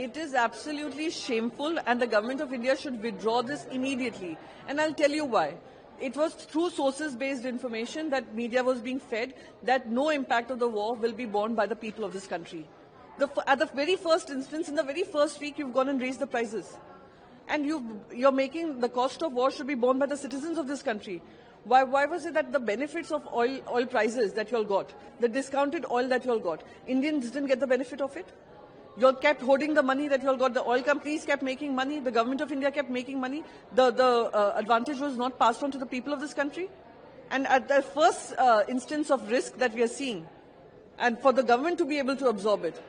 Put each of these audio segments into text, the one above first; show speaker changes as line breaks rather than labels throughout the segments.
It is absolutely shameful, and the government of India should withdraw this immediately. And I'll tell you why. It was through sources-based information that media was being fed that no impact of the war will be borne by the people of this country. At the very first instance, in the very first week, you've gone and raised the prices. And you're making the cost of war should be borne by the citizens of this country. Why was it that the benefits of oil prices that you all got, the discounted oil that you all got, Indians didn't get the benefit of it? You all kept hoarding the money that you all got. The oil companies kept making money. The government of India kept making money. The advantage was not passed on to the people of this country. And at the first instance of risk that we are seeing, and for the government to be able to absorb it,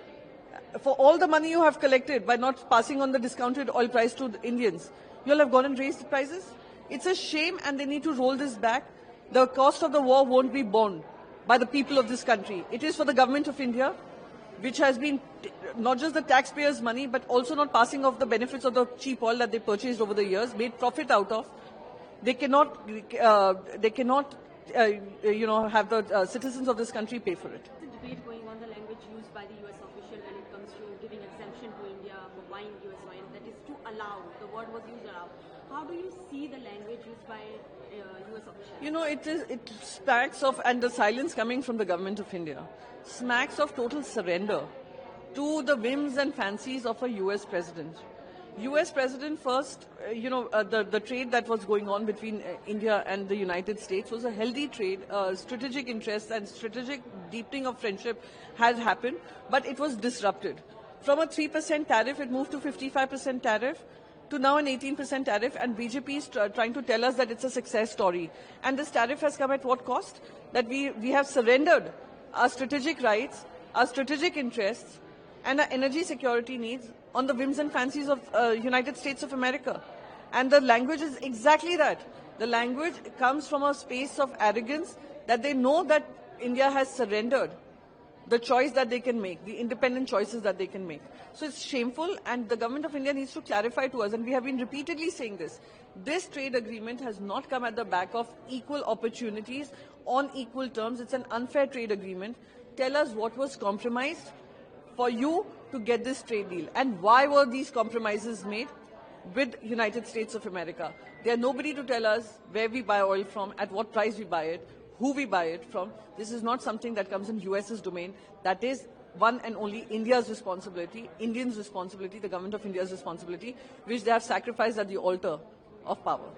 for all the money you have collected by not passing on the discounted oil price to the Indians, you all have gone and raised the prices. It's a shame, and they need to roll this back. The cost of the war won't be borne by the people of this country. It is for the government of India, which has been not just the taxpayers' money, but also not passing off the benefits of the cheap oil that they purchased over the years, made profit out of. They cannot have the citizens of this country pay for it.
There's a debate going on the language used by the US official when it comes to giving exemption to India for buying US oil, that is to allow. The word was used allow. How do you see the language used by US officials?
It smacks of, and the silence coming from the government of India, smacks of total surrender to the whims and fancies of a US president. US president first, the trade that was going on between India and the United States was a healthy trade. Strategic interests and strategic deepening of friendship has happened, but it was disrupted. From a 3% tariff, it moved to 55% tariff, to now an 18% tariff, and BJP is trying to tell us that it's a success story. And this tariff has come at what cost? That we have surrendered our strategic rights, our strategic interests, and our energy security needs on the whims and fancies of United States of America. And the language is exactly that. The language comes from a space of arrogance that they know that India has surrendered the choice that they can make, the independent choices that they can make. So it's shameful, and the government of India needs to clarify to us, and we have been repeatedly saying this. This trade agreement has not come at the back of equal opportunities on equal terms. It's an unfair trade agreement. Tell us what was compromised for you to get this trade deal, and why were these compromises made with United States of America? There's nobody to tell us where we buy oil from, at what price we buy it, who we buy it from. This is not something that comes in US's domain. That is one and only India's responsibility, Indians' responsibility, the government of India's responsibility, which they have sacrificed at the altar of power.